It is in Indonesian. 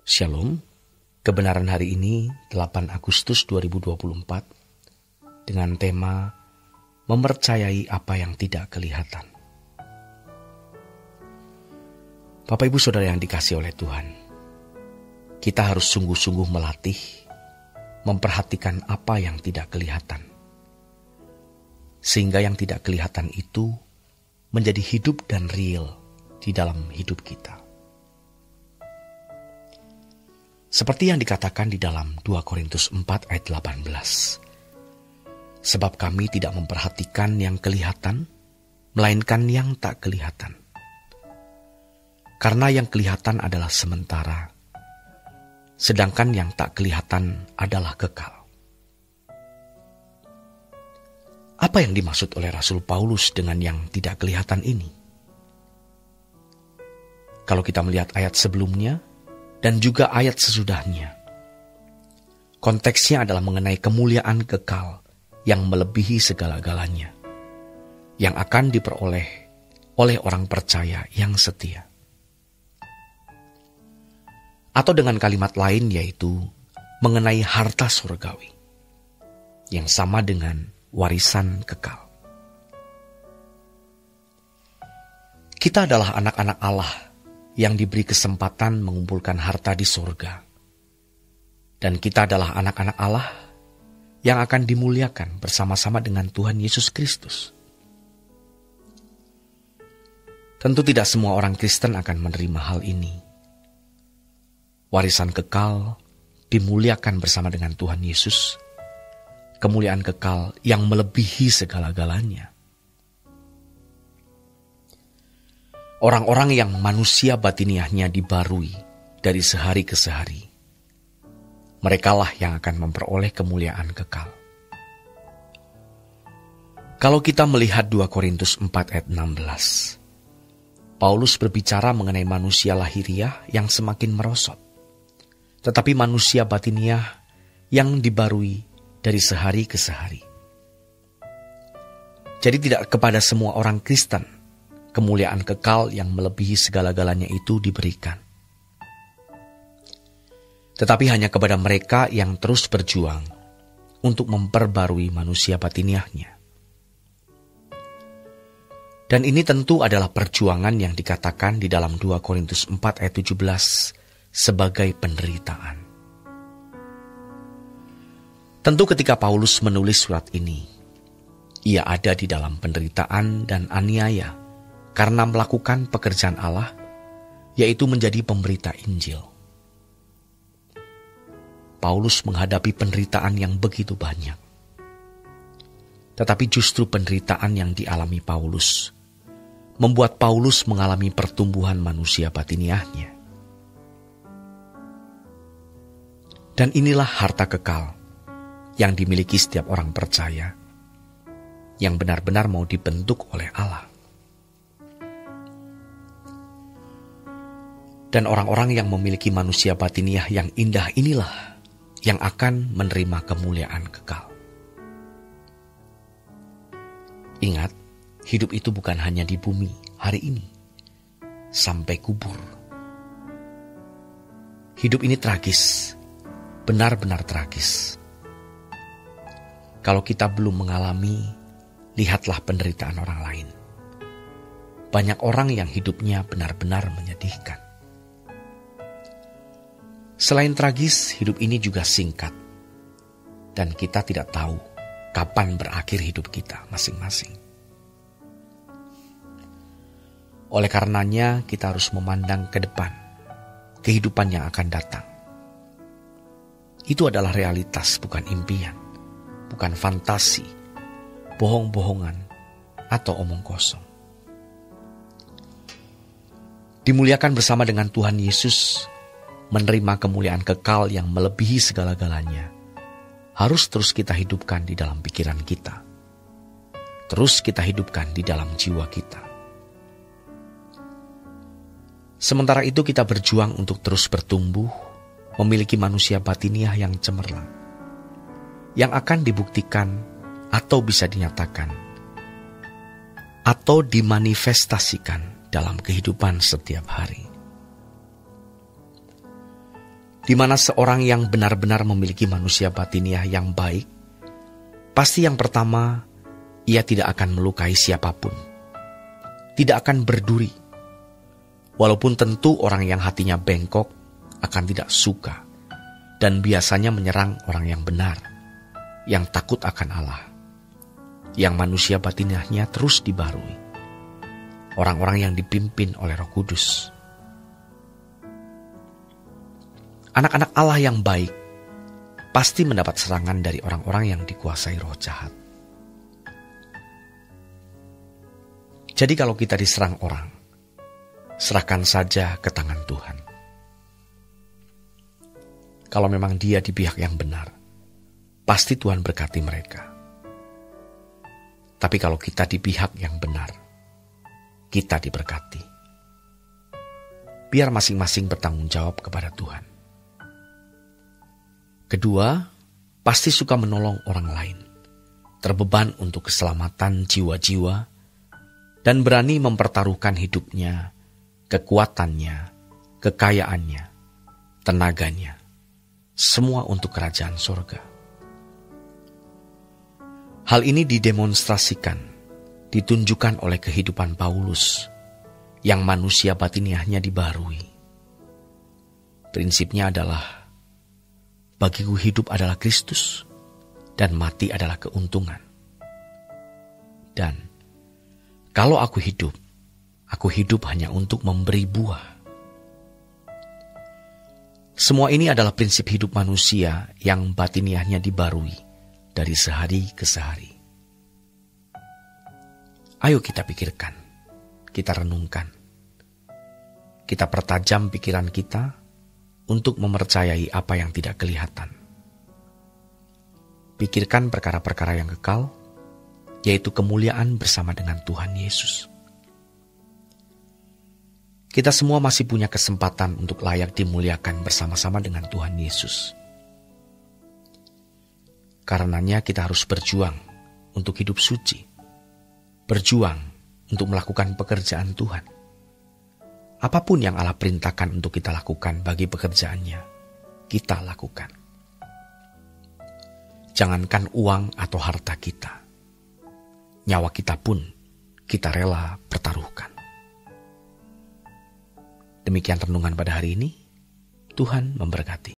Shalom, kebenaran hari ini 8 Agustus 2024 dengan tema mempercayai apa yang tidak kelihatan. Bapak Ibu Saudara yang dikasihi oleh Tuhan, kita harus sungguh-sungguh melatih, memperhatikan apa yang tidak kelihatan. Sehingga yang tidak kelihatan itu menjadi hidup dan real di dalam hidup kita. Seperti yang dikatakan di dalam 2 Korintus 4 ayat 18. Sebab kami tidak memperhatikan yang kelihatan, melainkan yang tak kelihatan. Karena yang kelihatan adalah sementara, sedangkan yang tak kelihatan adalah kekal. Apa yang dimaksud oleh Rasul Paulus dengan yang tidak kelihatan ini? Kalau kita melihat ayat sebelumnya, dan juga ayat sesudahnya. Konteksnya adalah mengenai kemuliaan kekal yang melebihi segala-galanya, yang akan diperoleh oleh orang percaya yang setia. Atau dengan kalimat lain yaitu mengenai harta surgawi, yang sama dengan warisan kekal. Kita adalah anak-anak Allah yang diberi kesempatan mengumpulkan harta di surga. Dan kita adalah anak-anak Allah yang akan dimuliakan bersama-sama dengan Tuhan Yesus Kristus. Tentu tidak semua orang Kristen akan menerima hal ini. Warisan kekal dimuliakan bersama dengan Tuhan Yesus. Kemuliaan kekal yang melebihi segala-galanya. Orang-orang yang manusia batiniahnya dibarui dari sehari ke sehari, merekalah yang akan memperoleh kemuliaan kekal. Kalau kita melihat 2 Korintus 4 ayat 16, Paulus berbicara mengenai manusia lahiriah yang semakin merosot, tetapi manusia batiniah yang dibarui dari sehari ke sehari. Jadi tidak kepada semua orang Kristen kemuliaan kekal yang melebihi segala-galanya itu diberikan. Tetapi hanya kepada mereka yang terus berjuang untuk memperbarui manusia batiniahnya. Dan ini tentu adalah perjuangan yang dikatakan di dalam 2 Korintus 4 ayat 17 sebagai penderitaan. Tentu ketika Paulus menulis surat ini, ia ada di dalam penderitaan dan aniaya karena melakukan pekerjaan Allah, yaitu menjadi pemberita Injil. Paulus menghadapi penderitaan yang begitu banyak. Tetapi justru penderitaan yang dialami Paulus membuat Paulus mengalami pertumbuhan manusia batiniahnya. Dan inilah harta kekal yang dimiliki setiap orang percaya yang benar-benar mau dibentuk oleh Allah. Dan orang-orang yang memiliki manusia batiniah yang indah inilah yang akan menerima kemuliaan kekal. Ingat, hidup itu bukan hanya di bumi hari ini, sampai kubur. Hidup ini tragis, benar-benar tragis. Kalau kita belum mengalami, lihatlah penderitaan orang lain. Banyak orang yang hidupnya benar-benar menyedihkan. Selain tragis, hidup ini juga singkat. Dan kita tidak tahu kapan berakhir hidup kita masing-masing. Oleh karenanya, kita harus memandang ke depan, kehidupan yang akan datang. Itu adalah realitas, bukan impian, bukan fantasi, bohong-bohongan, atau omong kosong. Dimuliakan bersama dengan Tuhan Yesus, menerima kemuliaan kekal yang melebihi segala-galanya, harus terus kita hidupkan di dalam pikiran kita. Terus kita hidupkan di dalam jiwa kita. Sementara itu kita berjuang untuk terus bertumbuh, memiliki manusia batiniah yang cemerlang, yang akan dibuktikan atau bisa dinyatakan, atau dimanifestasikan dalam kehidupan setiap hari. di mana seorang yang benar-benar memiliki manusia batiniah yang baik, pasti yang pertama, ia tidak akan melukai siapapun, tidak akan berduri. Walaupun tentu orang yang hatinya bengkok akan tidak suka dan biasanya menyerang orang yang benar, yang takut akan Allah, yang manusia batiniahnya terus dibarui, orang-orang yang dipimpin oleh Roh Kudus. Anak-anak Allah yang baik pasti mendapat serangan dari orang-orang yang dikuasai roh jahat. Jadi kalau kita diserang orang, serahkan saja ke tangan Tuhan. Kalau memang dia di pihak yang benar, pasti Tuhan berkati mereka. Tapi kalau kita di pihak yang benar, kita diberkati. Biar masing-masing bertanggung jawab kepada Tuhan. Kedua, pasti suka menolong orang lain, terbeban untuk keselamatan jiwa-jiwa, dan berani mempertaruhkan hidupnya, kekuatannya, kekayaannya, tenaganya, semua untuk kerajaan surga. Hal ini didemonstrasikan, ditunjukkan oleh kehidupan Paulus, yang manusia batiniahnya dibarui. Prinsipnya adalah, bagiku hidup adalah Kristus, dan mati adalah keuntungan. Dan kalau aku hidup hanya untuk memberi buah. Semua ini adalah prinsip hidup manusia yang batiniahnya dibarui dari sehari ke sehari. Ayo kita pikirkan, kita renungkan. Kita pertajam pikiran kita untuk mempercayai apa yang tidak kelihatan. Pikirkan perkara-perkara yang kekal, yaitu kemuliaan bersama dengan Tuhan Yesus. Kita semua masih punya kesempatan untuk layak dimuliakan bersama-sama dengan Tuhan Yesus. Karenanya kita harus berjuang untuk hidup suci, berjuang untuk melakukan pekerjaan Tuhan. Apapun yang Allah perintahkan untuk kita lakukan bagi pekerjaannya, kita lakukan. Jangankan uang atau harta kita, nyawa kita pun kita rela pertaruhkan. Demikian renungan pada hari ini, Tuhan memberkati.